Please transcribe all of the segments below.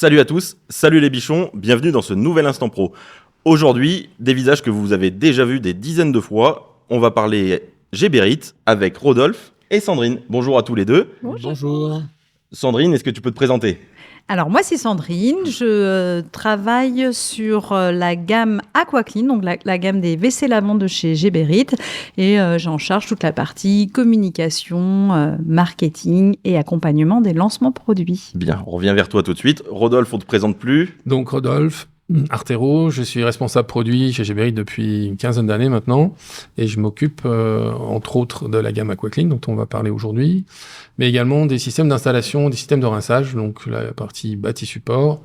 Salut à tous, salut les bichons, bienvenue dans ce nouvel Instant Pro. Aujourd'hui, des visages que vous avez déjà vus des dizaines de fois, on va parler Géberit avec Rodolphe et Sandrine. Bonjour à tous les deux. Bonjour. Sandrine, est-ce que tu peux te présenter ? Alors moi c'est Sandrine, je travaille sur la gamme Aquaclean, donc la gamme des WC lavants de chez Géberit, et j'en charge toute la partie communication, marketing et accompagnement des lancements produits. Bien, on revient vers toi tout de suite. Rodolphe, on ne te présente plus. Donc Rodolphe Artero, je suis responsable produit chez Géberit depuis une quinzaine d'années maintenant et je m'occupe entre autres de la gamme Aquaclean dont on va parler aujourd'hui, mais également des systèmes d'installation, des systèmes de rinçage, donc la partie bâti support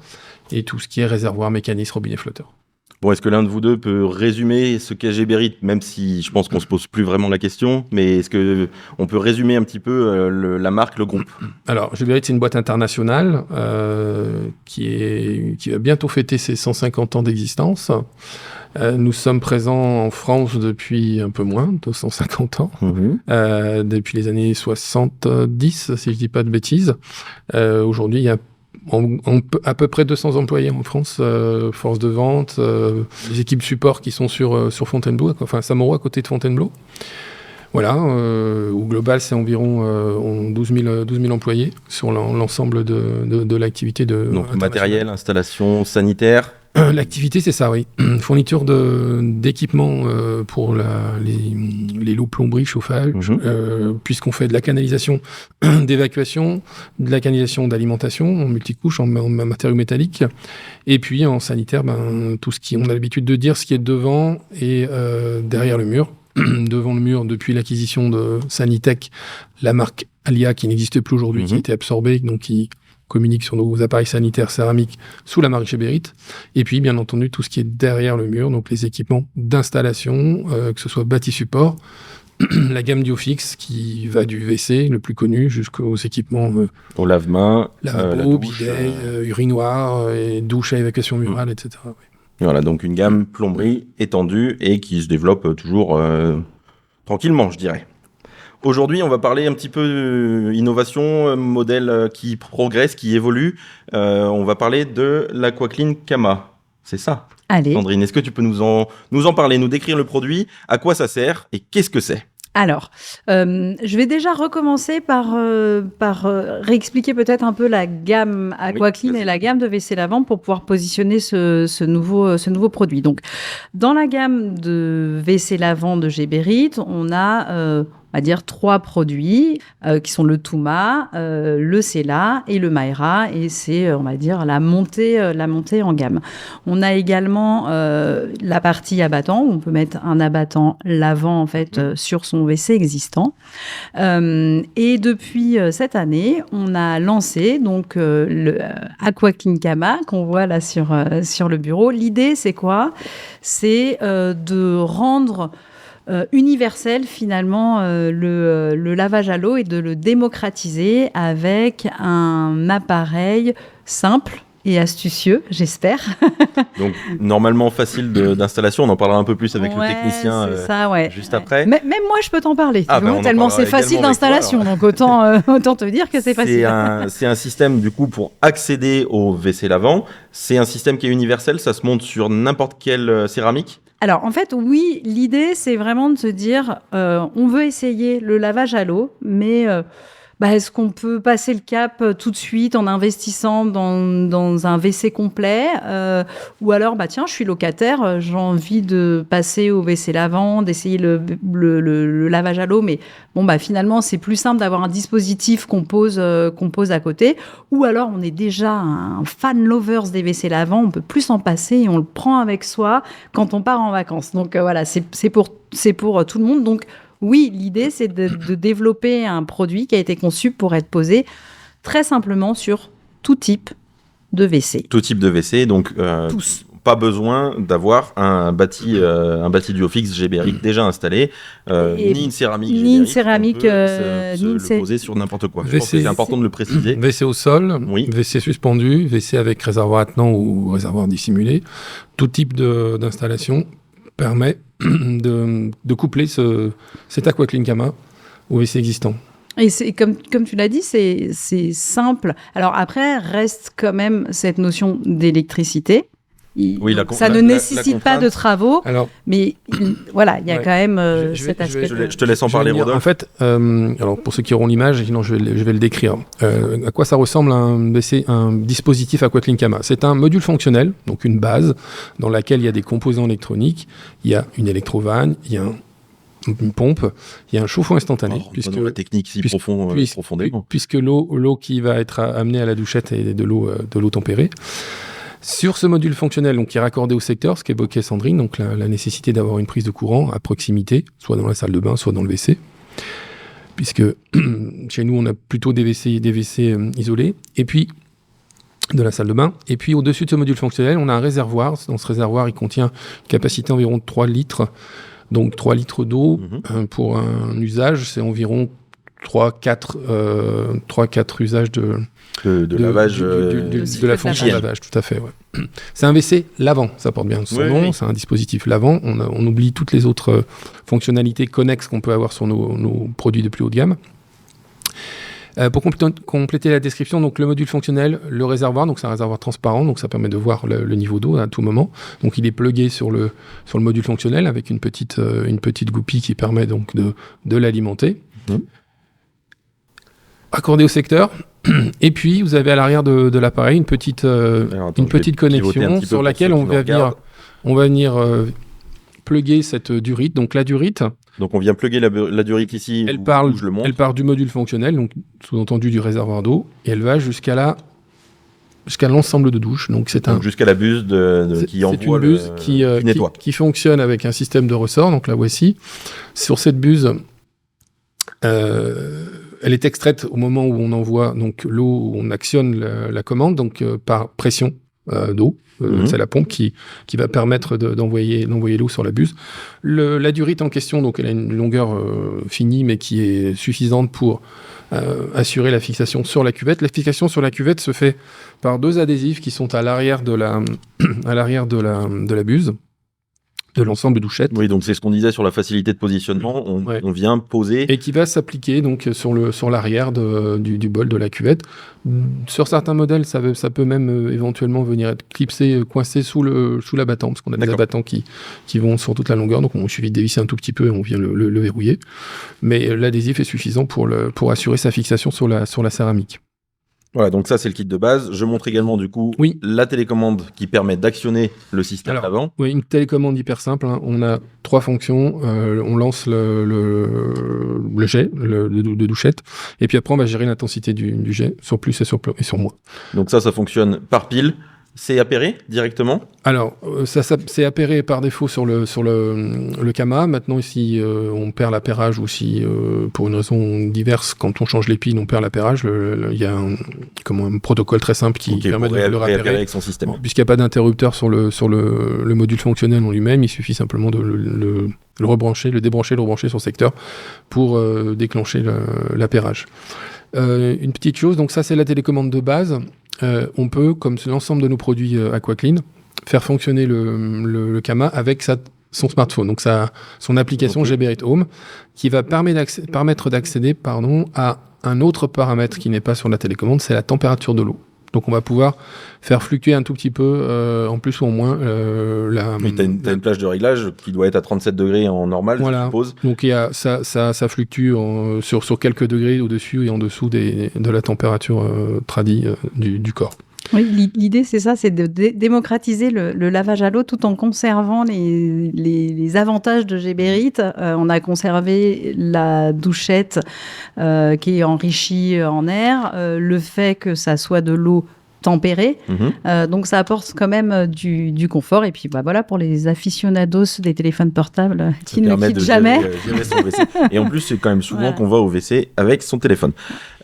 et tout ce qui est réservoir, mécanisme, robinet flotteur. Bon, est-ce que l'un de vous deux peut résumer ce qu'est Géberit, même si je pense qu'on se pose plus vraiment la question, mais est-ce que on peut résumer un petit peu la marque, le groupe ? Alors, Géberit, c'est une boîte internationale qui va bientôt fêter ses 150 ans d'existence. Nous sommes présents en France depuis un peu moins de 150 ans, depuis les années 70, si je dis pas de bêtises. Aujourd'hui, il y a à peu près 200 employés en France, force de vente, les équipes support qui sont sur Fontainebleau, enfin Samouraud à côté de Fontainebleau. Voilà, au global, c'est environ 12 000 employés sur l'ensemble de l'activité. Donc matériel, installation, sanitaire. L'activité, c'est ça, oui. Fourniture d'équipements pour les lots plomberie, chauffage, puisqu'on fait de la canalisation d'évacuation, de la canalisation d'alimentation en multicouche, en matériaux métalliques, et puis en sanitaire, tout ce qui, on a l'habitude de dire, ce qui est devant et derrière le mur. Devant le mur, depuis l'acquisition de Sanitec, la marque Alia, qui n'existe plus aujourd'hui, qui a été absorbée, donc qui communique sur nos appareils sanitaires céramiques sous la marque Géberit. Et puis, bien entendu, tout ce qui est derrière le mur, donc les équipements d'installation, que ce soit bâti support, la gamme Diofix qui va du WC, le plus connu, jusqu'aux équipements au lave-main, lavabo, bidet, urinoir, et douche à évacuation murale, etc. Oui. Voilà, donc une gamme plomberie étendue et qui se développe toujours tranquillement, je dirais. Aujourd'hui, on va parler un petit peu innovation, modèle qui progresse, qui évolue. On va parler de l'Aquaclean Kama. C'est ça. Allez. Sandrine, est-ce que tu peux nous en parler, nous décrire le produit, à quoi ça sert et qu'est-ce que c'est ? Alors, je vais déjà recommencer par réexpliquer peut-être un peu la gamme Aquaclean et la gamme de WC lavant pour pouvoir positionner ce nouveau produit. Donc, dans la gamme de WC lavant de Géberit, on a on va dire 3 produits qui sont le Touma, le Sela et le Mayra, et c'est on va dire la montée en gamme. On a également la partie abattant où on peut mettre un abattant lavant en fait sur son WC existant. Et depuis cette année, on a lancé donc le Aquaclean Kama qu'on voit là sur le bureau. L'idée c'est quoi ? C'est de rendre universel finalement le lavage à l'eau et de le démocratiser avec un appareil simple et astucieux, j'espère. Donc normalement facile d'installation, on en parlera un peu plus avec le technicien juste après. Même moi je peux t'en parler, tellement c'est facile d'installation, donc autant te dire que c'est facile. C'est un système du coup pour accéder au WC lavant, c'est un système qui est universel, ça se monte sur n'importe quelle céramique ? Alors, en fait, oui, l'idée, c'est vraiment de se dire, on veut essayer le lavage à l'eau, mais est-ce qu'on peut passer le cap tout de suite en investissant dans un WC complet ou alors, tiens, je suis locataire, j'ai envie de passer au WC lavant, d'essayer le lavage à l'eau, mais finalement, c'est plus simple d'avoir un dispositif qu'on pose à côté. Ou alors, on est déjà un fan lovers des WC lavants, on peut plus s'en passer et on le prend avec soi quand on part en vacances. Donc voilà, c'est pour tout le monde. Donc oui, l'idée, c'est de développer un produit qui a été conçu pour être posé très simplement sur tout type de WC. Tout type de WC, donc tous. Pas besoin d'avoir un bâti Diofix Géberit déjà installé, ni une céramique ni une céramique, on peut le poser sur n'importe quoi. Je pense que c'est important de le préciser. WC au sol, WC suspendu, WC avec réservoir attenant ou réservoir dissimulé, tout type d'installation permet de coupler cet Aquaclean Kama au WC existant. Et c'est comme tu l'as dit, c'est simple. Alors après, reste quand même cette notion d'électricité. Ça ne nécessite pas de travaux, mais voilà, il y a quand même cet aspect. Je te laisse en parler, Rodolphe. En fait, alors pour ceux qui auront l'image, sinon je vais le décrire. À quoi ça ressemble un dispositif Aquaclean Kama? C'est un module fonctionnel, donc une base dans laquelle il y a des composants électroniques, il y a une électrovanne, il y a une pompe, il y a un chauffe-eau instantané. Puisque la technique si profondément. Puisque l'eau qui va être amenée à la douchette est de l'eau tempérée. Sur ce module fonctionnel, donc, qui est raccordé au secteur, ce qu'évoquait Sandrine, donc la nécessité d'avoir une prise de courant à proximité, soit dans la salle de bain, soit dans le WC, puisque chez nous, on a plutôt des WC isolés, et puis de la salle de bain. Et puis au-dessus de ce module fonctionnel, on a un réservoir. Dans ce réservoir, il contient une capacité environ de 3 litres, donc 3 litres d'eau. Pour un usage, c'est environ 3-4 usages de lavage de la fonction de lavage, tout à fait. Ouais. C'est un WC lavant, ça porte bien son nom, c'est un dispositif lavant. On oublie toutes les autres fonctionnalités connexes qu'on peut avoir sur nos produits de plus haut de gamme. Pour compléter la description, donc le module fonctionnel, le réservoir, donc c'est un réservoir transparent, donc ça permet de voir le niveau d'eau à tout moment. Donc il est plugué sur le module fonctionnel avec une petite goupille qui permet donc de l'alimenter. Accordé au secteur. Et puis, vous avez à l'arrière de l'appareil une petite connexion sur laquelle on va venir plugger cette durite. Donc, la durite... Donc, on vient plugger la durite ici. Elle part du module fonctionnel, donc sous-entendu du réservoir d'eau, et elle va jusqu'à l'ensemble de douche. Donc, jusqu'à la buse qui envoie une buse qui fonctionne avec un système de ressort. Donc, la voici. Sur cette buse... elle est extraite au moment où on envoie donc l'eau, où on actionne la commande, donc par pression d'eau. C'est la pompe qui va permettre d'envoyer l'eau sur la buse. La durite en question, donc elle a une longueur finie, mais qui est suffisante pour assurer la fixation sur la cuvette. La fixation sur la cuvette se fait par 2 adhésifs qui sont à l'arrière de la buse, de l'ensemble de douchettes. Oui, donc c'est ce qu'on disait sur la facilité de positionnement. On vient poser... Et qui va s'appliquer donc sur l'arrière du bol de la cuvette. Sur certains modèles, ça peut même éventuellement venir être clipsé, coincé sous l'abattant, parce qu'on a des abattants qui vont sur toute la longueur, donc il suffit de dévisser un tout petit peu et on vient le verrouiller. Mais l'adhésif est suffisant pour assurer sa fixation sur la céramique. Voilà, donc ça c'est le kit de base. Je montre également du coup la télécommande qui permet d'actionner le système avant. Oui, une télécommande hyper simple. On a 3 fonctions. On lance le jet de douchette, et puis après on va gérer l'intensité du jet sur plus et sur moins. Donc ça fonctionne par pile. C'est appairé directement? Alors, c'est appairé par défaut sur le Kama. Maintenant, si on perd l'appairage ou si, pour une raison diverse, quand on change les piles, on perd l'appairage, il y a un protocole très simple qui permet de le réappairer avec son système. Bon, puisqu'il n'y a pas d'interrupteur sur le module fonctionnel en lui-même, il suffit simplement de le rebrancher, le débrancher, le rebrancher sur secteur pour déclencher l'appairage. Une petite chose, donc ça c'est la télécommande de base. On peut, comme l'ensemble de nos produits Aquaclean, faire fonctionner le Kama avec son smartphone, donc son application GBRit Home, qui va permettre d'accéder à un autre paramètre qui n'est pas sur la télécommande, c'est la température de l'eau. Donc on va pouvoir faire fluctuer un tout petit peu, en plus ou en moins, t'as une plage de réglage qui doit être à 37 degrés en normal, je suppose. Donc ça fluctue sur quelques degrés au-dessus et en dessous de la température tradie du corps. Oui, l'idée c'est ça, c'est de démocratiser le lavage à l'eau tout en conservant les avantages de GBRit. On a conservé la douchette qui est enrichie en air, le fait que ça soit de l'eau tempérée, donc ça apporte quand même du confort. Et puis voilà, pour les aficionados des téléphones portables qui ne quittent jamais. Gérer son WC. Et en plus, c'est quand même souvent qu'on va au WC avec son téléphone.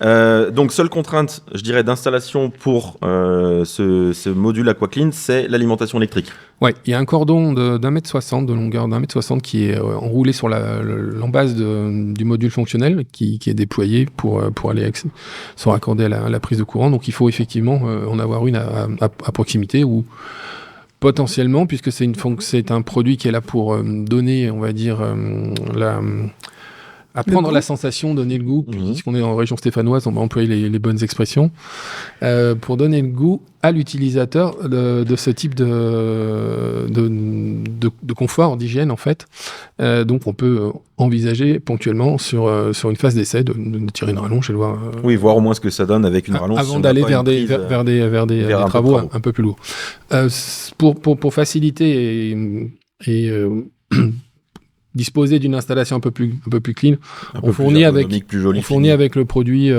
Donc, seule contrainte, je dirais, d'installation pour ce module Aquaclean, c'est l'alimentation électrique. Ouais, il y a un cordon d'1,60 m, de longueur d'1,60 m qui est enroulé sur l'embase du module fonctionnel qui est déployé pour aller se raccorder à la prise de courant. Donc il faut effectivement en avoir une à proximité ou potentiellement, puisque c'est un produit qui est là pour donner, on va dire, apprendre la sensation, donner le goût, puisqu'on est en région stéphanoise, on va employer les bonnes expressions, pour donner le goût à l'utilisateur de ce type de confort, d'hygiène en fait. Donc on peut envisager ponctuellement sur une phase d'essai de tirer une rallonge et de voir. Oui, voir au moins ce que ça donne avec une rallonge. Avant d'aller vers des travaux un peu plus lourds. Pour faciliter et disposer d'une installation un peu plus clean, on fournit avec le produit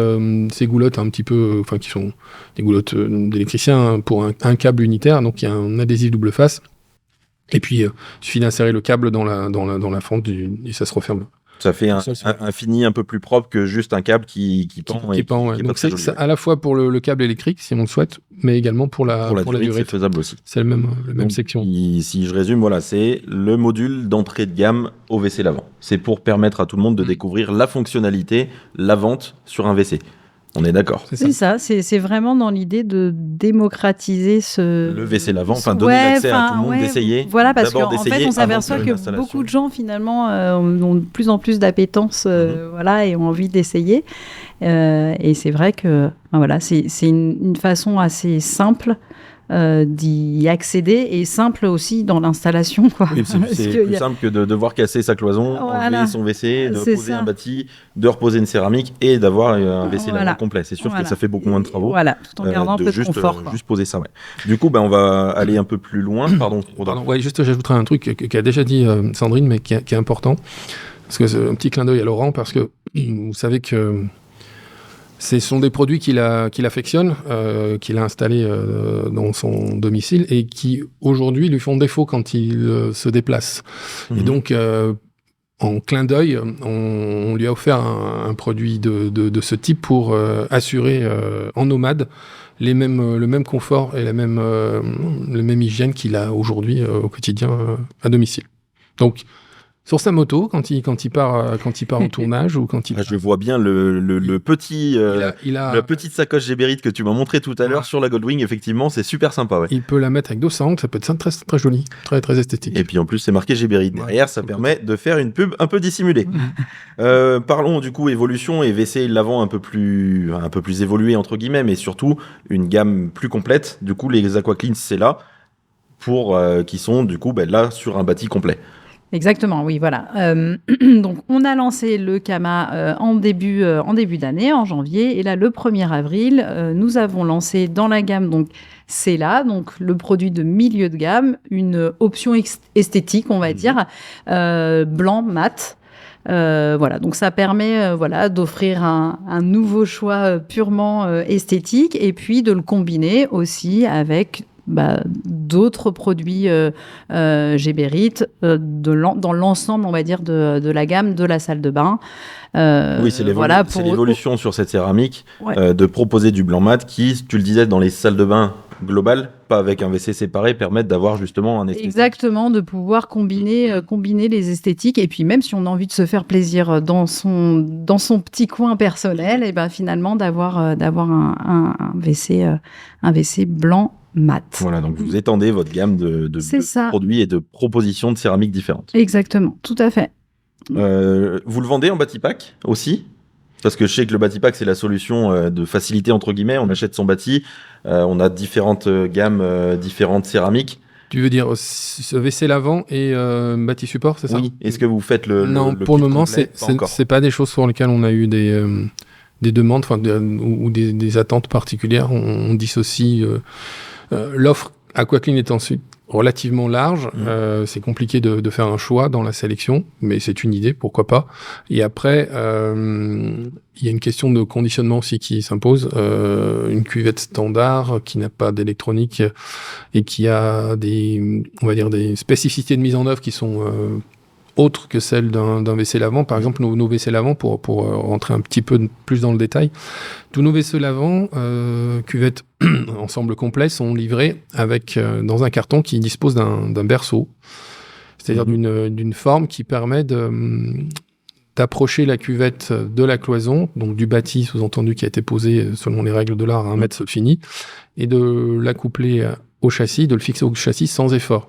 ces goulottes un petit peu, qui sont des goulottes d'électricien pour un câble unitaire, donc il y a un adhésif double face, et puis il suffit d'insérer le câble dans la fente et ça se referme. Ça fait un fini un peu plus propre que juste un câble qui pend. Ouais. Donc c'est à la fois pour le câble électrique, si on le souhaite, mais également pour la durée. C'est faisable aussi. C'est la même section. Si je résume, voilà, c'est le module d'entrée de gamme au WC lavant. C'est pour permettre à tout le monde de découvrir la fonctionnalité, la vente sur un WC. On est d'accord. C'est ça, c'est vraiment dans l'idée de démocratiser le WC lavant, donner l'accès à tout le monde d'essayer. Voilà, parce qu'en fait, on s'aperçoit que beaucoup de gens, finalement, ont de plus en plus d'appétence et ont envie d'essayer. Et c'est vrai que c'est une façon assez simple d'y accéder et simple aussi dans l'installation. Oui, c'est plus simple que de devoir casser sa cloison, enlever son WC, de poser un bâti, de reposer une céramique et d'avoir un WC lavant complet. C'est sûr que ça fait beaucoup moins de travaux. Voilà, tout en gardant un peu de confort. Juste poser ça, ouais. Du coup, on va aller un peu plus loin. Pardon. Juste, j'ajouterai un truc qu'a déjà dit Sandrine, mais qui est important. Parce que c'est un petit clin d'œil à Laurent, parce que vous savez que ce sont des produits qu'il affectionne, qu'il a installés dans son domicile et qui, aujourd'hui, lui font défaut quand il se déplace. Et donc, en clin d'œil, on lui a offert un produit de ce type pour assurer en nomade le même confort et la même hygiène qu'il a aujourd'hui au quotidien à domicile. Donc, sur sa moto, quand il part au tournage ou quand il... Je vois bien la petite sacoche Geberit que tu m'as montré tout à l'heure sur la Goldwing. Effectivement, c'est super sympa. Ouais. Il peut la mettre avec 200 angles, ça peut être très, très joli, très, très esthétique. Et puis en plus, c'est marqué Geberit. Derrière, ça permet de faire une pub un peu dissimulée. Parlons du coup évolution et WC lavant un peu plus évolué entre guillemets, mais surtout une gamme plus complète. Du coup, les AquaClean, c'est là pour qui sont du coup là sur un bâti complet. Exactement, oui, voilà. Donc, on a lancé le Kama en début d'année, en janvier. Et là, le 1er avril, nous avons lancé dans la gamme, donc, c'est là, donc le produit de milieu de gamme, une option esthétique, on va dire, blanc mat. Donc ça permet d'offrir un nouveau choix purement esthétique et puis de le combiner aussi avec d'autres produits Geberit dans l'ensemble, on va dire, de la gamme de la salle de bain. Oui, c'est l'évolution sur cette céramique de proposer du blanc mat qui, tu le disais, dans les salles de bain globales, pas avec un WC séparé, permettent d'avoir justement un esthétique. Exactement, de pouvoir combiner les esthétiques et puis même si on a envie de se faire plaisir dans son petit coin personnel, et finalement d'avoir un WC blanc mat. Voilà, donc vous étendez votre gamme de produits et de propositions de céramique différentes. Exactement, tout à fait. Vous le vendez en bâti-pack aussi ? Parce que je sais que le bâti-pack, c'est la solution de facilité, entre guillemets. On achète son bâti, on a différentes gammes, différentes céramiques. Tu veux dire ce WC lavant et bâti support, c'est ça ? Oui. Est-ce que vous faites Non, pour le moment, c'est pas des choses sur lesquelles on a eu des demandes ou des attentes particulières. On dissocie... l'offre AquaClean est ensuite relativement large. C'est compliqué de faire un choix dans la sélection, mais c'est une idée, pourquoi pas. Et après, il y a une question de conditionnement aussi qui s'impose. Une cuvette standard qui n'a pas d'électronique et qui a des spécificités de mise en œuvre qui sont autres que celles d'un WC lavant. Par exemple, nos WC lavants, pour rentrer un petit peu plus dans le détail, tous nos WC lavants, cuvette ensemble complet, sont livrés dans un carton qui dispose d'un berceau, c'est-à-dire d'une forme qui permet d'approcher la cuvette de la cloison, donc du bâti sous-entendu qui a été posé selon les règles de l'art à 1 mètre fini, et de l'accoupler au châssis, de le fixer au châssis sans effort.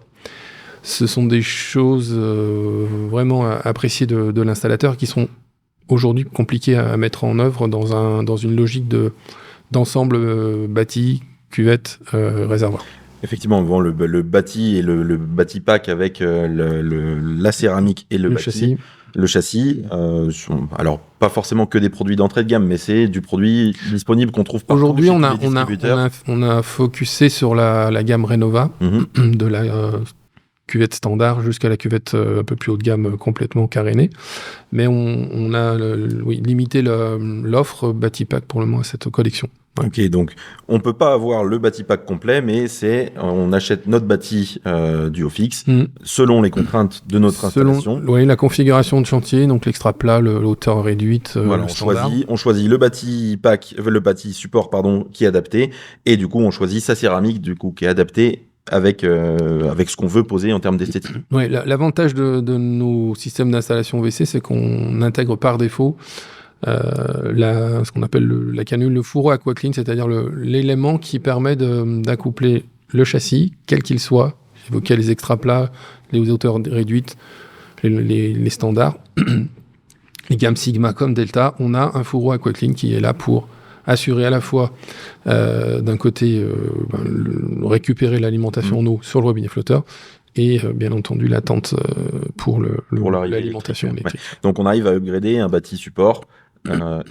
Ce sont des choses vraiment appréciées de l'installateur qui sont aujourd'hui compliqué à mettre en œuvre dans une logique d'ensemble bâti, cuvette, réservoir. Effectivement, on vend le bâti et le bâti pack avec la céramique et le châssis. Le châssis, alors pas forcément que des produits d'entrée de gamme, mais c'est du produit disponible qu'on trouve partout. Aujourd'hui, chez tous les distributeurs. on a focusé sur la gamme Renova, de la cuvette standard jusqu'à la cuvette un peu plus haut de gamme complètement carénée. Mais on a limité l'offre Batipack pour le moment à cette collection. Ouais. Ok, donc on peut pas avoir le bâti-pack complet, mais on achète notre bâti du Ofix selon les contraintes de notre installation. Oui, la configuration de chantier, donc l'extra plat, l'hauteur réduite, voilà, on choisit le bâti-pack, le bâti support qui est adapté, et du coup on choisit sa céramique qui est adaptée avec ce qu'on veut poser en termes d'esthétique. Oui, l'avantage de nos systèmes d'installation WC, c'est qu'on intègre par défaut ce qu'on appelle la canule, le fourreau Aquaclean, c'est-à-dire l'élément qui permet d'accoupler le châssis, quel qu'il soit. J'évoquais les extra plats, les hauteurs réduites, les standards, les gammes Sigma comme Delta. On a un fourreau Aquaclean qui est là pour assurer à la fois d'un côté récupérer l'alimentation en eau sur le robinet flotteur, et bien entendu l'attente pour l'alimentation électrique. Ouais. Donc on arrive à upgrader un bâti support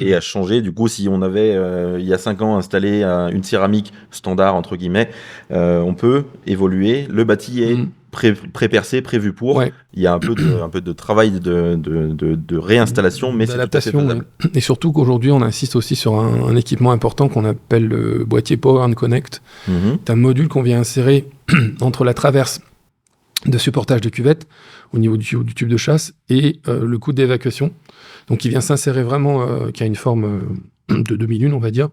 et à changer. Du coup, si on avait il y a 5 ans installé une céramique standard entre guillemets, on peut évoluer. Le bâti est pré-percé, prévu pour. Ouais. Il y a un peu de travail de réinstallation, mais c'est tout à fait faisable. Et surtout qu'aujourd'hui, on insiste aussi sur un équipement important qu'on appelle le boîtier Power and Connect. C'est un module qu'on vient insérer entre la traverse de supportage de cuvette au niveau du tube de chasse et le coude d'évacuation. Donc, qui vient s'insérer vraiment, qui a une forme de demi-lune, on va dire,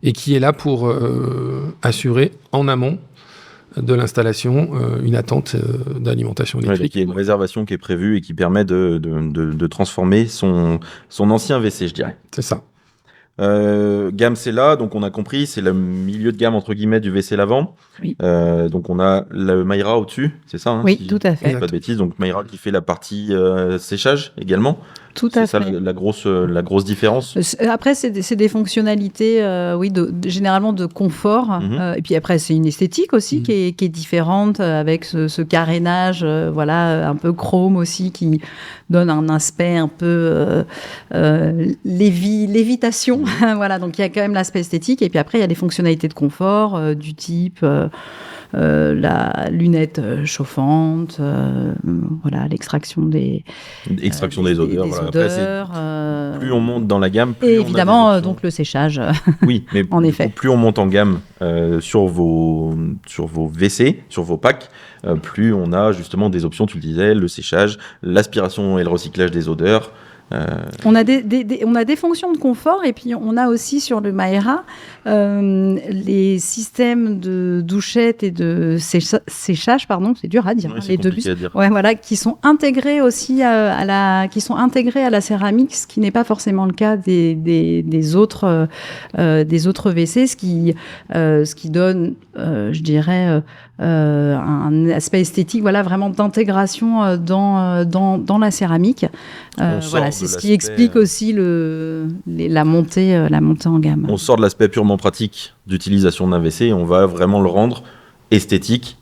et qui est là pour assurer en amont de l'installation une attente d'alimentation électrique. Il y a une réservation qui est prévue et qui permet de transformer son ancien WC, je dirais. C'est ça. Gamme c'est là, donc on a compris, c'est le milieu de gamme entre guillemets du WC lavant. Oui. Donc on a le Mayra au-dessus, c'est ça, oui, tout à fait. Pas de bêtises, donc Mayra qui fait la partie séchage également. Tout à fait. C'est ça la grosse différence. Après, c'est des fonctionnalités, généralement de confort. Et puis après, c'est une esthétique aussi qui est différente avec ce carénage, un peu chrome aussi, qui donne un aspect un peu lévitation. Voilà, donc il y a quand même l'aspect esthétique. Et puis après, il y a des fonctionnalités de confort du type la lunette chauffante, l'extraction des odeurs. Après, plus on monte dans la gamme, plus et évidemment donc le séchage. Oui, mais en effet. Plus on monte en gamme sur vos WC, sur vos packs, plus on a justement des options, tu le disais, le séchage, l'aspiration et le recyclage des odeurs. On a des fonctions de confort, et puis on a aussi sur le Mayra les systèmes de douchette et de séchage, c'est dur à dire, les deux bus, qui sont intégrés aussi à la céramique, ce qui n'est pas forcément le cas des autres WC, ce qui donne, je dirais, un aspect esthétique, vraiment d'intégration dans la céramique. C'est ce qui explique aussi la montée en gamme. On sort de l'aspect purement pratique d'utilisation d'un WC et on va vraiment le rendre esthétique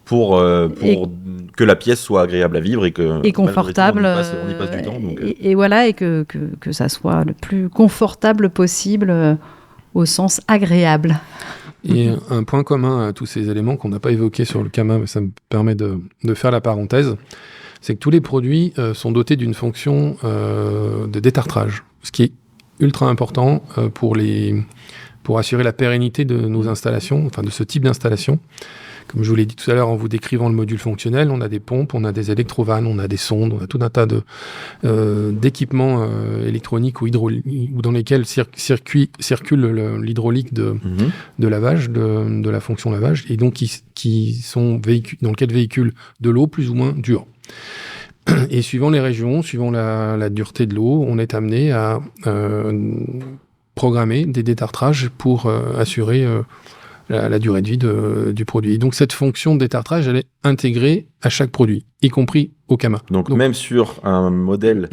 pour que la pièce soit agréable à vivre et confortable. On y passe du temps. Et que ça soit le plus confortable possible au sens agréable. Et un point commun à tous ces éléments qu'on n'a pas évoqués sur le Kama, mais ça me permet de faire la parenthèse, c'est que tous les produits sont dotés d'une fonction de détartrage, ce qui est ultra important pour assurer la pérennité de nos installations, enfin de ce type d'installation. Comme je vous l'ai dit tout à l'heure en vous décrivant le module fonctionnel, on a des pompes, on a des électrovannes, on a des sondes, on a tout un tas d'équipements électroniques ou dans lesquels circule l'hydraulique de lavage, de la fonction lavage, et donc qui sont dans lequel véhiculent de l'eau plus ou moins dure. Et suivant les régions, suivant la dureté de l'eau, on est amené à programmer des détartrages pour assurer la durée de vie du produit. Et donc cette fonction de détartrage, elle est intégrée à chaque produit, y compris au Kama. Donc même sur un modèle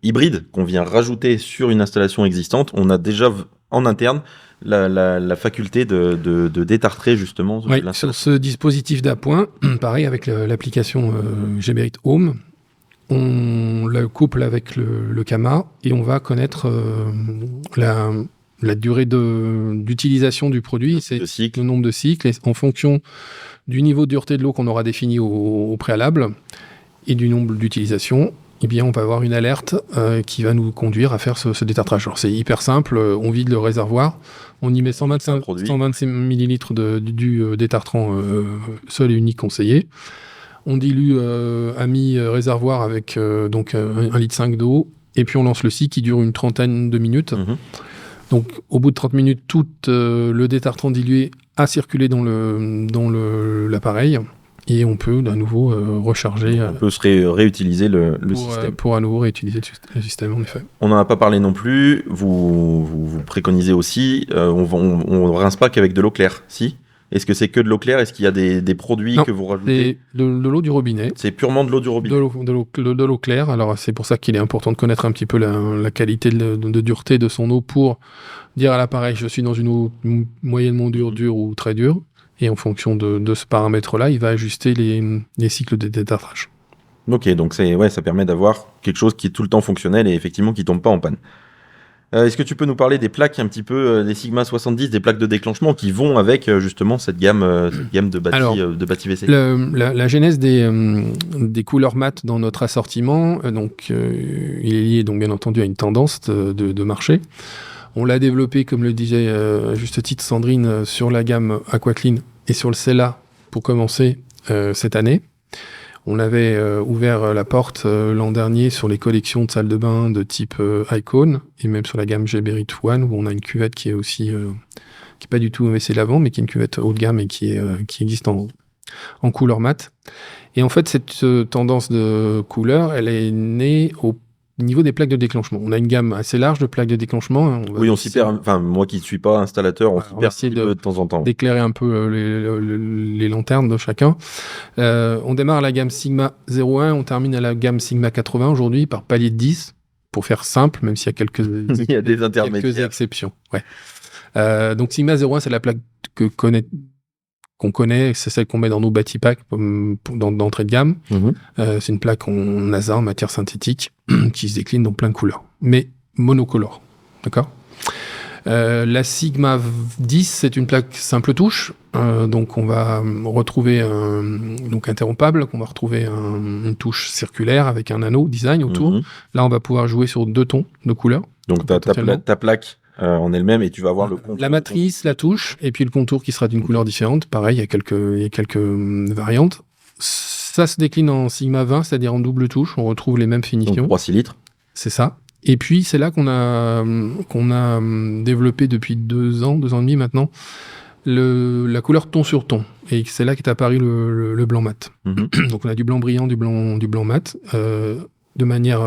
hybride qu'on vient rajouter sur une installation existante, on a déjà en interne la faculté de détartrer justement. Oui, sur ce dispositif d'appoint, pareil avec l'application GBerit Home, on le couple avec le CAMA et on va connaître la durée d'utilisation du produit, c'est le nombre de cycles, et en fonction du niveau de dureté de l'eau qu'on aura défini au préalable et du nombre d'utilisations, eh bien, on va avoir une alerte qui va nous conduire à faire ce détartrage. Alors, c'est hyper simple, on vide le réservoir, on y met 125 millilitres du détartrant seul et unique conseillé. On dilue à mi-réservoir avec donc 1,5 litre d'eau, et puis on lance le cycle qui dure une trentaine de minutes. Mmh. Donc, au bout de 30 minutes, tout le détartrant dilué a circulé dans l'appareil. Et on peut à nouveau recharger. On peut réutiliser le système. Pour à nouveau réutiliser le système, en effet. On n'en a pas parlé non plus. Vous préconisez aussi, on ne rince pas qu'avec de l'eau claire, si ? Est-ce que c'est que de l'eau claire ? Est-ce qu'il y a des produits que vous rajoutez ? C'est de l'eau du robinet. C'est purement de l'eau du robinet. De l'eau claire. Alors, c'est pour ça qu'il est important de connaître un petit peu la qualité de dureté de son eau pour dire à l'appareil, je suis dans une eau moyennement dure ou très dure. Et en fonction de ce paramètre-là, il va ajuster les cycles de détartrage. Ok, donc ça permet d'avoir quelque chose qui est tout le temps fonctionnel et effectivement qui ne tombe pas en panne. Est-ce que tu peux nous parler des plaques un petit peu, des Sigma 70, des plaques de déclenchement qui vont avec justement cette gamme de bâti WC ? La genèse des couleurs mat dans notre assortiment, il est lié donc bien entendu à une tendance de marché. On l'a développé, comme le disait à juste titre Sandrine, sur la gamme AquaClean et sur le Cella pour commencer cette année. On avait ouvert la porte l'an dernier sur les collections de salles de bain de type Icon et même sur la gamme GBerit One où on a une cuvette qui est aussi qui n'est pas du tout WC lavant mais qui est une cuvette haut de gamme et qui existe en couleur mat. Et en fait, cette tendance de couleur, elle est née au niveau des plaques de déclenchement. On a une gamme assez large de plaques de déclenchement. On s'y perd. Enfin, moi qui ne suis pas installateur, on s'y perd de temps en temps. D'éclairer un peu les lanternes de chacun. On démarre à la gamme Sigma 01, on termine à la gamme Sigma 80 aujourd'hui par palier de 10, pour faire simple, même s'il y a des intermédiaires. Quelques exceptions. Ouais. Donc Sigma 01, c'est la plaque qu'on connaît, c'est celle qu'on met dans nos bâti-packs d'entrée de gamme. Mmh. C'est une plaque en ASA, en matière synthétique, qui se décline dans plein de couleurs, mais monocolore. D'accord ? La Sigma 10, c'est une plaque simple touche, donc on va retrouver interrompable, qu'on va retrouver une touche circulaire avec un anneau design autour. Mmh. Là, on va pouvoir jouer sur 2 tons de couleurs. Donc ta plaque en elle-même et tu vas voir le contour. La matrice, la touche, et puis le contour qui sera d'une couleur différente. Pareil, il y a quelques variantes. Ça se décline en Sigma 20, c'est-à-dire en double touche. On retrouve les mêmes finitions. Donc 3-6 litres. C'est ça. Et puis, c'est là qu'on a développé depuis 2 ans et demi maintenant, la couleur ton sur ton. Et c'est là qu'est apparu le blanc mat. Mm-hmm. Donc, on a du blanc brillant, du blanc mat. De manière,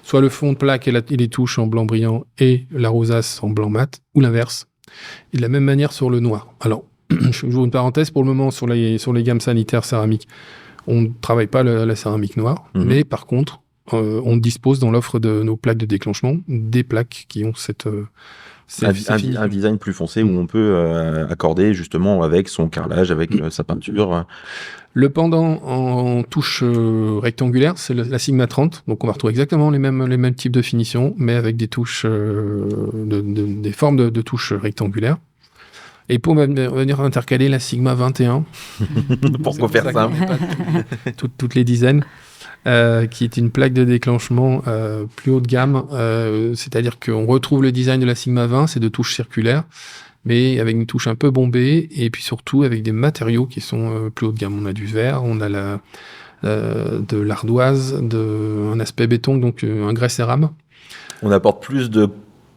soit le fond de plaque et les touches en blanc brillant et la rosace en blanc mat, ou l'inverse. Et de la même manière sur le noir. Alors, je joue une parenthèse, pour le moment, sur les gammes sanitaires céramiques, on ne travaille pas la céramique noire, mais par contre, on dispose dans l'offre de nos plaques de déclenchement des plaques qui ont un design plus foncé où on peut accorder justement avec son carrelage, avec sa peinture. Le pendant en touche rectangulaire, c'est la Sigma 30. Donc on va retrouver exactement les mêmes types de finitions, mais avec des touches, des formes de touches rectangulaires. Et pour venir intercaler la Sigma 21. Pourquoi faire ça toutes les dizaines. Qui est une plaque de déclenchement plus haut de gamme. C'est-à-dire qu'on retrouve le design de la Sigma 20, c'est de touches circulaires, mais avec une touche un peu bombée, et puis surtout avec des matériaux qui sont plus haut de gamme. On a du verre, on a de l'ardoise, un aspect béton, donc un grès cérame. On apporte plus de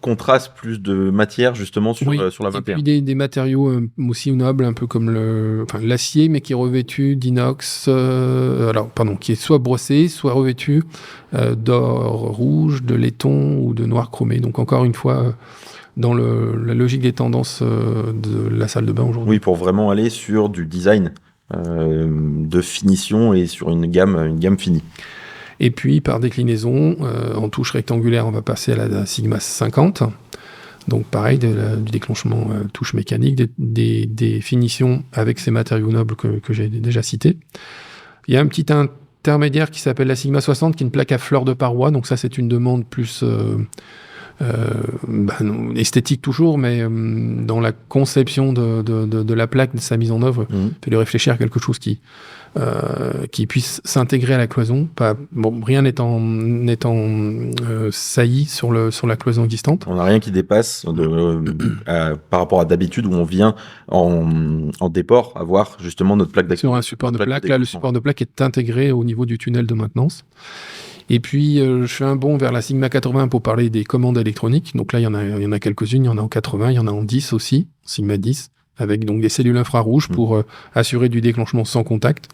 contraste, plus de matière justement sur la 21. Et puis des matériaux aussi nobles, un peu comme l'acier, mais qui est revêtu d'inox, qui est soit brossé, soit revêtu d'or rouge, de laiton ou de noir chromé. Donc encore une fois, dans la logique des tendances de la salle de bain aujourd'hui. Oui, pour vraiment aller sur du design de finition et sur une gamme finie. Et puis, par déclinaison, en touche rectangulaire, on va passer à la Sigma 50. Donc, pareil, du déclenchement touche mécanique, des finitions avec ces matériaux nobles que j'ai déjà cités. Il y a un petit intermédiaire qui s'appelle la Sigma 60, qui est une plaque à fleurs de paroi. Donc, ça, c'est une demande plus esthétique toujours, mais dans la conception de la plaque, de sa mise en œuvre, fait lui réfléchir à quelque chose qui puisse s'intégrer à la cloison. Rien n'étant saillie sur la cloison existante. On n'a rien qui dépasse par rapport à d'habitude où on vient en déport avoir justement notre plaque d'accès. Sur un support de plaque, là, le support de plaque est intégré au niveau du tunnel de maintenance. Et puis, je fais un bond vers la Sigma 80 pour parler des commandes électroniques. Donc là, il y en a quelques-unes. Il y en a en 80, il y en a en 10 aussi, Sigma 10, avec donc des cellules infrarouges pour assurer du déclenchement sans contact.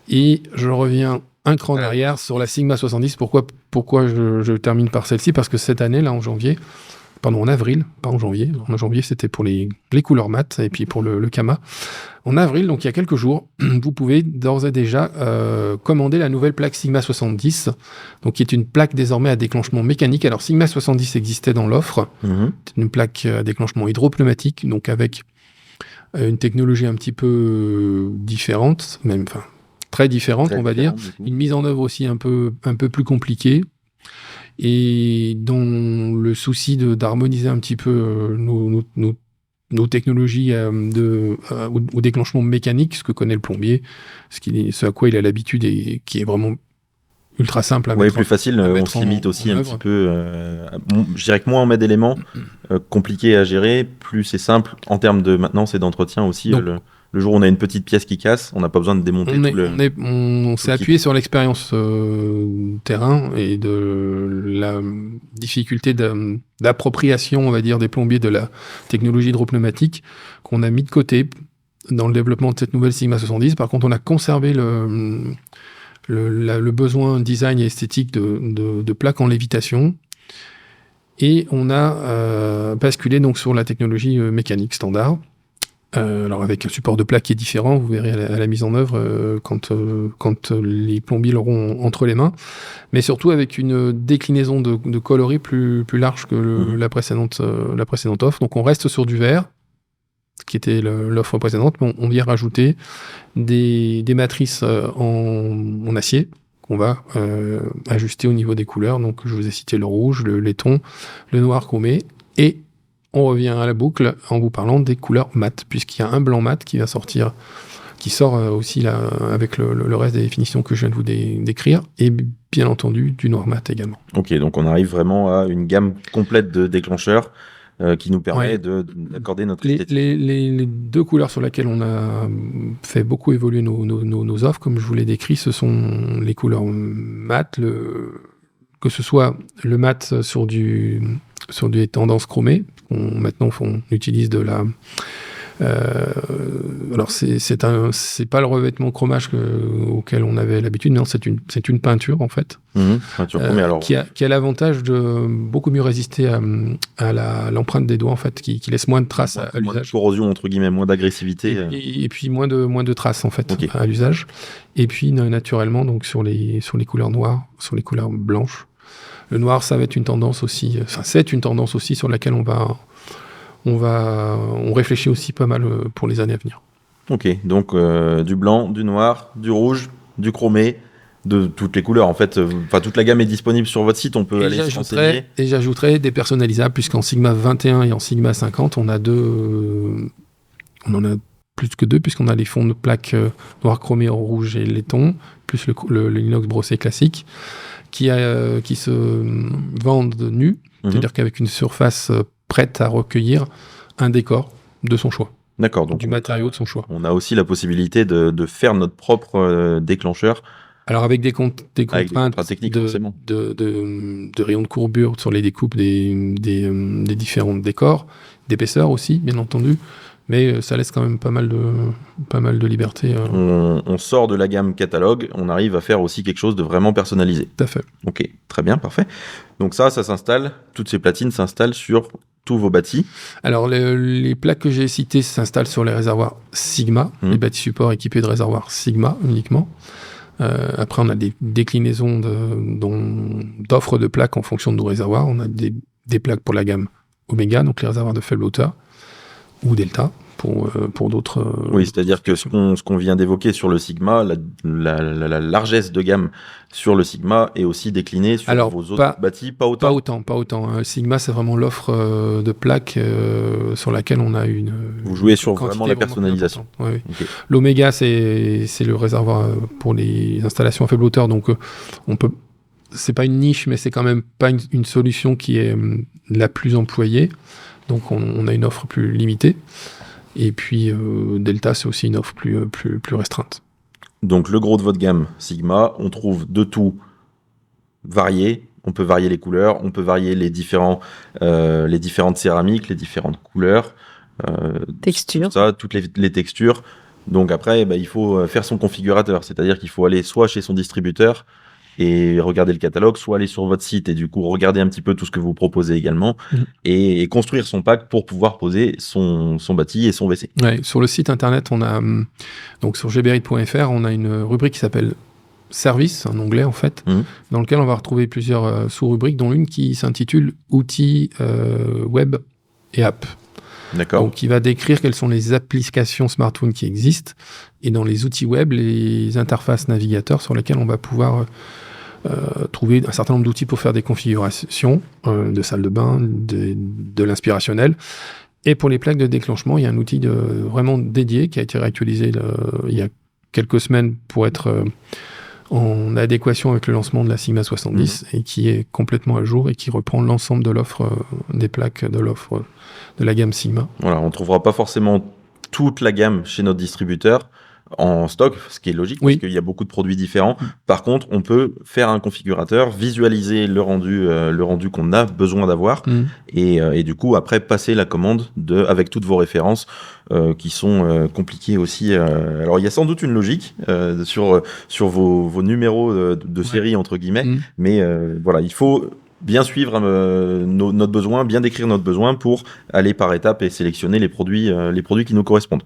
Et je reviens un cran derrière sur la Sigma 70. Pourquoi je termine par celle-ci? Parce que cette année, là, en avril, pas en janvier. En janvier, c'était pour les couleurs mat et puis pour le Kama. En avril, donc il y a quelques jours, vous pouvez d'ores et déjà commander la nouvelle plaque Sigma 70, donc qui est une plaque désormais à déclenchement mécanique. Alors Sigma 70 existait dans l'offre. C'est une plaque à déclenchement hydropneumatique, donc avec une technologie un petit peu différente, très différente, on va dire. Une mise en œuvre aussi un peu plus compliquée. Et dans le souci d'harmoniser un petit peu nos technologies au déclenchement mécanique, ce que connaît le plombier, ce à quoi il a l'habitude et qui est vraiment ultra simple à mettre. Oui, plus facile, on se limite aussi un petit peu. Je dirais que moins on met d'éléments compliqués à gérer, plus c'est simple en termes de maintenance et d'entretien aussi. Donc, le jour où on a une petite pièce qui casse, on n'a pas besoin de démonter on s'est appuyé sur l'expérience terrain et de la difficulté d'appropriation, on va dire, des plombiers de la technologie hydropneumatique qu'on a mis de côté dans le développement de cette nouvelle Sigma 70. Par contre, on a conservé le besoin design et esthétique de plaques en lévitation. Et on a basculé donc sur la technologie mécanique standard. Alors avec un support de plaque qui est différent, vous verrez à la mise en œuvre quand les plombiers l'auront entre les mains, mais surtout avec une déclinaison de coloris plus large que la précédente offre. Donc on reste sur du vert, qui était l'offre précédente, mais on vient rajouter des matrices en acier qu'on va ajuster au niveau des couleurs. Donc je vous ai cité le rouge, le laiton, le noir chromé, et on revient à la boucle en vous parlant des couleurs mat, puisqu'il y a un blanc mat qui sort aussi là, avec le reste des définitions que je viens de vous décrire, et bien entendu du noir mat également. Ok, donc on arrive vraiment à une gamme complète de déclencheurs qui nous permet d'accorder notre esthétique. Les deux couleurs sur lesquelles on a fait beaucoup évoluer nos offres, comme je vous l'ai décrit, ce sont les couleurs mat, que ce soit le mat sur des tendances chromées. Maintenant, on utilise de la... alors, c'est pas le revêtement chromage auquel on avait l'habitude, non, c'est une peinture, en fait. Peinture chromée, alors. Qui a l'avantage de beaucoup mieux résister à l'empreinte des doigts, en fait, qui laisse moins de traces à l'usage. Moins de corrosion, entre guillemets, moins d'agressivité. Et puis moins de traces, en fait, à l'usage. Et puis, naturellement, donc, sur les couleurs noires, sur les couleurs blanches. Le noir, ça va être une tendance aussi, c'est une tendance aussi sur laquelle on réfléchit aussi pas mal pour les années à venir. Ok, donc du blanc, du noir, du rouge, du chromé, de toutes les couleurs en fait. Toute la gamme est disponible sur votre site, on peut aller se renseigner. Et j'ajouterai des personnalisables, puisqu'en Sigma 21 et en Sigma 50, on en a plus que deux, puisqu'on a les fonds de plaques noir chromé en rouge et laiton, plus l'inox brossé classique, qui se vendent nus, c'est-à-dire qu'avec une surface prête à recueillir un décor de son choix. D'accord. Donc du matériau de son choix. On a aussi la possibilité de faire notre propre déclencheur. Alors avec des contraintes techniques, de rayons de courbure sur les découpes des différents décors, d'épaisseur aussi, bien entendu. Mais ça laisse quand même pas mal de liberté. On sort de la gamme catalogue, on arrive à faire aussi quelque chose de vraiment personnalisé. Tout à fait. Ok, très bien, parfait. Donc ça s'installe, toutes ces platines s'installent sur tous vos bâtis. Alors les plaques que j'ai citées s'installent sur les réservoirs Sigma, les bâtis supports équipés de réservoirs Sigma uniquement. Après, on a des déclinaisons d'offres de plaques en fonction de nos réservoirs. On a des plaques pour la gamme Oméga, donc les réservoirs de faible hauteur, ou Delta, pour d'autres... Oui, c'est-à-dire que ce qu'on vient d'évoquer sur le Sigma, la largesse de gamme sur le Sigma est aussi déclinée sur vos autres bâtis, pas autant. Pas autant. Sigma, c'est vraiment l'offre de plaques sur laquelle on a une... Vous jouez sur vraiment la personnalisation. Oui. Okay. L'Oméga, c'est le réservoir pour les installations à faible hauteur, donc on peut... C'est pas une niche, mais c'est quand même pas une solution qui est la plus employée. Donc on a une offre plus limitée. Et puis Delta, c'est aussi une offre plus restreinte. Donc le gros de votre gamme Sigma, on trouve de tout varié. On peut varier les couleurs, on peut varier les différentes céramiques, les différentes couleurs. Textures. Tout ça, toutes les textures. Donc après, il faut faire son configurateur. C'est-à-dire qu'il faut aller soit chez son distributeur et regarder le catalogue, soit aller sur votre site et du coup regarder un petit peu tout ce que vous proposez également et construire son pack pour pouvoir poser son bâti et son WC. Ouais, sur le site internet, on a donc sur gberit.fr, on a une rubrique qui s'appelle Service, en anglais en fait, dans lequel on va retrouver plusieurs sous-rubriques, dont une qui s'intitule Outils web et app. D'accord. Donc, il va décrire quelles sont les applications smartphone qui existent et dans les outils web, les interfaces navigateurs sur lesquelles on va pouvoir trouver un certain nombre d'outils pour faire des configurations de salle de bain, de l'inspirationnel. Et pour les plaques de déclenchement, il y a un outil vraiment dédié qui a été réactualisé il y a quelques semaines pour être en adéquation avec le lancement de la Sigma 70 et qui est complètement à jour et qui reprend l'ensemble de l'offre des plaques de l'offre de la gamme Sigma. Voilà, on ne trouvera pas forcément toute la gamme chez notre distributeur en stock, ce qui est logique parce qu'il y a beaucoup de produits différents. Par contre, on peut faire un configurateur, visualiser le rendu qu'on a besoin d'avoir et du coup après passer la commande avec toutes vos références qui sont compliquées aussi. Alors il y a sans doute une logique sur vos numéros de série entre guillemets, mais voilà, il faut bien suivre notre besoin, bien décrire notre besoin pour aller par étapes et sélectionner les produits qui nous correspondent.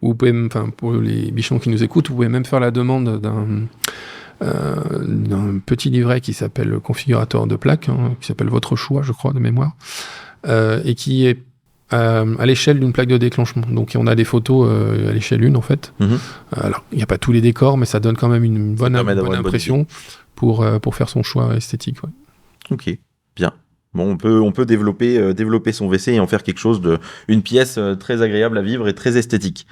Vous pouvez, pour les bichons qui nous écoutent, vous pouvez même faire la demande d'un petit livret qui s'appelle configurateur de plaques, qui s'appelle Votre choix, je crois, de mémoire, et qui est à l'échelle d'une plaque de déclenchement. Donc on a des photos à l'échelle 1 en fait. Alors il n'y a pas tous les décors, mais ça donne quand même une bonne impression pour faire son choix esthétique. Ouais. Ok, bien. Bon, on peut développer son WC et en faire quelque chose une pièce très agréable à vivre et très esthétique.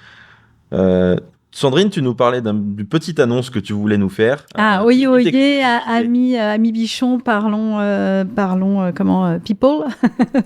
Sandrine, tu nous parlais d'une petite annonce que tu voulais nous faire. Ami Bichon, parlons people,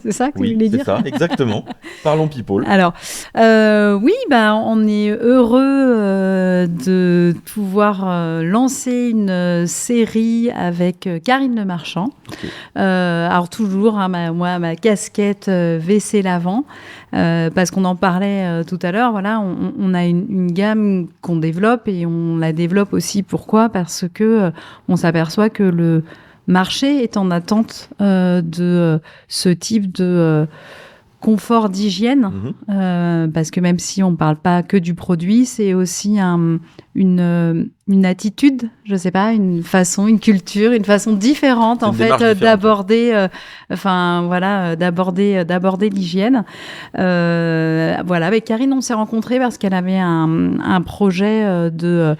c'est ça que tu voulais dire? Oui, c'est ça, exactement. Parlons people. Alors, on est heureux de pouvoir lancer une série avec Karine Le Marchand. Okay. Alors toujours, ma casquette WC lavant. Parce qu'on en parlait tout à l'heure, voilà, on a une gamme qu'on développe et on la développe aussi. Pourquoi ? Parce que on s'aperçoit que le marché est en attente de ce type de confort d'hygiène, parce que même si on ne parle pas que du produit, c'est aussi une attitude, je sais pas, une façon, une culture, une façon différente en fait d'aborder, d'aborder l'hygiène. Avec Karine, on s'est rencontrés parce qu'elle avait un projet de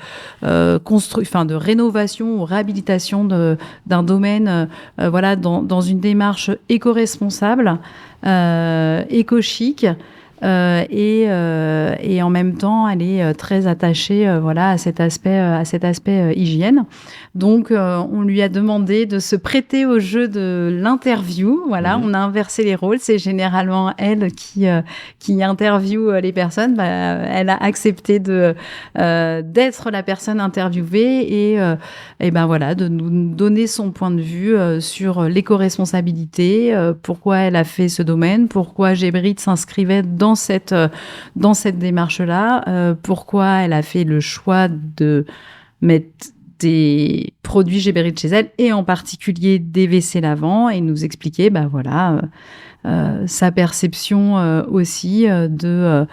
rénovation ou réhabilitation d'un domaine, dans une démarche éco-responsable, éco-chic. Et en même temps, elle est très attachée à cet aspect hygiène. Donc, on lui a demandé de se prêter au jeu de l'interview. Voilà, on a inversé les rôles. C'est généralement elle qui interviewe les personnes. Elle a accepté d'être la personne interviewée et de nous donner son point de vue sur l'éco-responsabilité, pourquoi elle a fait ce domaine, pourquoi Gberit s'inscrivait dans cette démarche-là, pourquoi elle a fait le choix de mettre des produits Geberit chez elle, et en particulier des WC lavants, et nous expliquer sa perception aussi de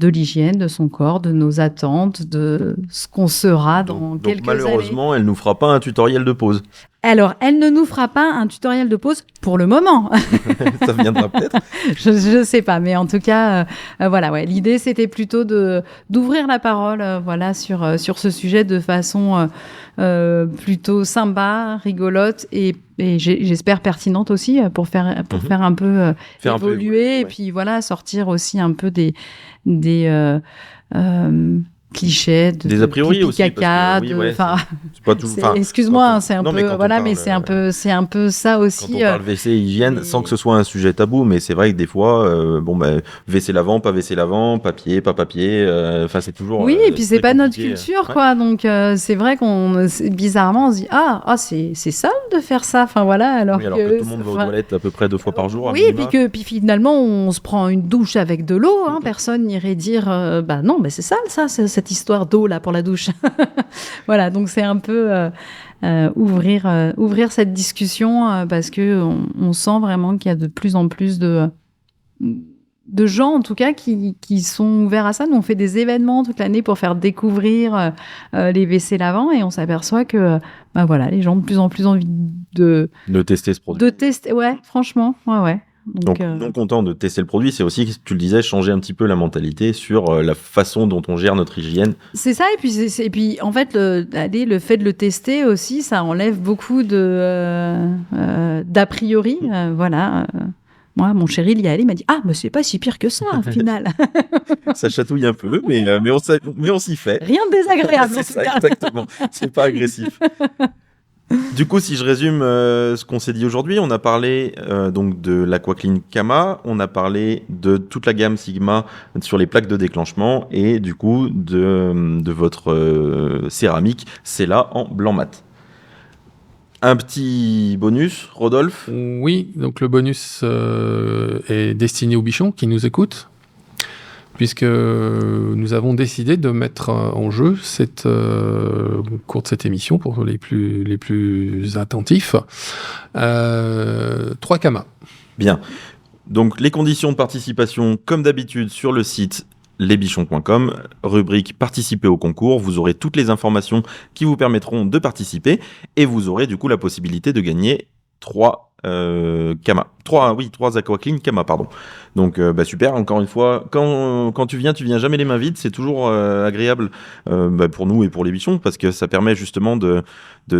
l'hygiène de son corps, de nos attentes, de ce qu'on sera dans quelques années. Malheureusement, elle nous fera pas un tutoriel de pose. Alors, elle ne nous fera pas un tutoriel de pose pour le moment. Ça viendra peut-être. Je sais pas, mais en tout cas, l'idée c'était plutôt d'ouvrir la parole, sur ce sujet de façon plutôt sympa, rigolote et j'espère pertinente aussi pour faire un peu évoluer et puis sortir aussi un peu des clichés, des a priori aussi, caca, c'est pas tout. Excuse-moi, c'est un peu mais c'est un peu ça aussi. Quand on parle WC hygiène, sans que ce soit un sujet tabou, mais c'est vrai que des fois, WC lavant, pas WC lavant, papier, pas papier, c'est toujours. Oui, et puis c'est pas notre culture, quoi. Donc c'est vrai bizarrement on se dit c'est sale de faire ça, alors que tout le monde va aux toilettes à peu près 2 fois par jour. Oui, et puis finalement on se prend une douche avec de l'eau, personne n'irait dire non, mais c'est sale ça, cette histoire d'eau là pour la douche. Voilà, donc c'est un peu ouvrir cette discussion parce que on sent vraiment qu'il y a de plus en plus de gens en tout cas qui sont ouverts à ça. Nous on fait des événements toute l'année pour faire découvrir les WC lavants et on s'aperçoit que les gens ont de plus en plus envie de tester ce produit. De tester, franchement, ouais. Donc, non content de tester le produit, c'est aussi, tu le disais, changer un petit peu la mentalité sur la façon dont on gère notre hygiène. C'est ça, et puis en fait, le fait de le tester aussi, ça enlève beaucoup d'a priori. Moi, mon chéri, il y est allé, il m'a dit mais c'est pas si pire que ça, au final. Ça chatouille un peu, mais on s'y fait. Rien de désagréable. C'est ça, exactement. C'est pas agressif. Du coup, si je résume ce qu'on s'est dit aujourd'hui, on a parlé donc de l'AquaClean Kama, on a parlé de toute la gamme Sigma sur les plaques de déclenchement et du coup de votre céramique Sela en blanc mat. Un petit bonus, Rodolphe ? Oui, donc le bonus est destiné aux bichons qui nous écoutent, puisque nous avons décidé de mettre en jeu au cours de cette émission, pour les plus attentifs, 3 Kamas. Bien. Donc, les conditions de participation, comme d'habitude, sur le site lesbichons.com, rubrique participer au concours. Vous aurez toutes les informations qui vous permettront de participer et vous aurez du coup la possibilité de gagner 3 AquaClean Kama, pardon. Donc super, encore une fois, quand tu viens jamais les mains vides, c'est toujours agréable pour nous et pour les bichons, parce que ça permet justement de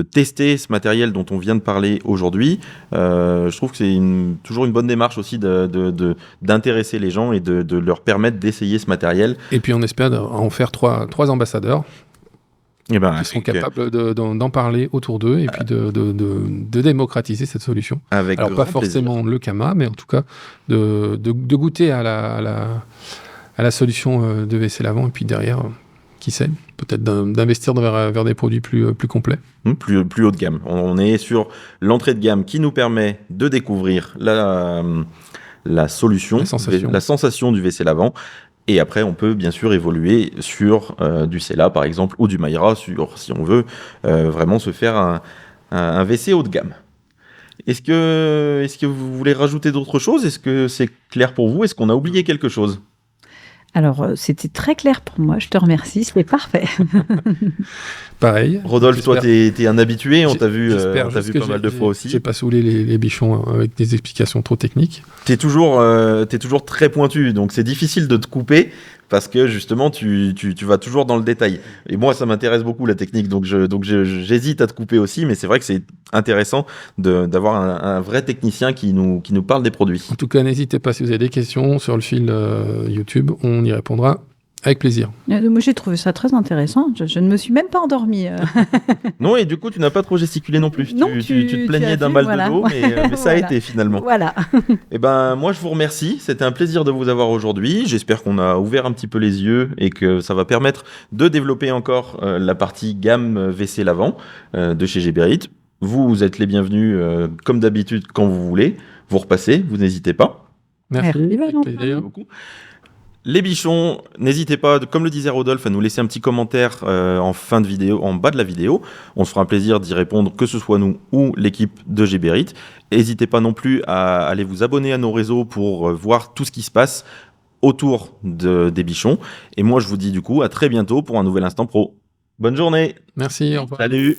tester ce matériel dont on vient de parler aujourd'hui. Je trouve que c'est toujours une bonne démarche aussi d'intéresser les gens et de leur permettre d'essayer ce matériel. Et puis on espère en faire 3 ambassadeurs. Qui seront capables d'en parler autour d'eux et puis de démocratiser cette solution. Alors pas forcément le Kama, mais en tout cas de goûter à la solution de WC lavant et puis derrière, qui sait, peut-être d'investir vers des produits plus complets. Plus haut de gamme. On est sur l'entrée de gamme qui nous permet de découvrir la solution, la sensation du WC lavant. Et après, on peut bien sûr évoluer sur du Sela, par exemple, ou du Mayra, si on veut vraiment se faire un WC haut de gamme. Est-ce que vous voulez rajouter d'autres choses ? Est-ce que c'est clair pour vous ? Est-ce qu'on a oublié quelque chose ? Alors, c'était très clair pour moi, je te remercie, c'était parfait. Pareil. Rodolphe, toi, t'es un habitué, on t'a vu pas mal de fois aussi. J'ai pas saoulé les bichons avec des explications trop techniques. T'es toujours très pointu, donc c'est difficile de te couper, parce que justement, tu vas toujours dans le détail. Et moi, ça m'intéresse beaucoup, la technique, donc j'hésite à te couper aussi, mais c'est vrai que c'est intéressant d'avoir un vrai technicien qui nous parle des produits. En tout cas, n'hésitez pas, si vous avez des questions sur le fil YouTube, on y répondra avec plaisir. Moi, j'ai trouvé ça très intéressant. Je ne me suis même pas endormie. Non, et du coup, tu n'as pas trop gesticulé non plus. Non, tu te plaignais d'un mal de dos, mais ça a été finalement. Voilà. Et moi, je vous remercie. C'était un plaisir de vous avoir aujourd'hui. J'espère qu'on a ouvert un petit peu les yeux et que ça va permettre de développer encore la partie gamme WC lavant de chez Geberit. Vous êtes les bienvenus, comme d'habitude, quand vous voulez. Vous repassez, vous n'hésitez pas. Merci beaucoup. Les bichons, n'hésitez pas, comme le disait Rodolphe, à nous laisser un petit commentaire en fin de vidéo, en bas de la vidéo. On se fera un plaisir d'y répondre, que ce soit nous ou l'équipe de GBerit. N'hésitez pas non plus à aller vous abonner à nos réseaux pour voir tout ce qui se passe autour des bichons. Et moi, je vous dis du coup à très bientôt pour un nouvel Instant Pro. Bonne journée. Merci, au revoir. Salut.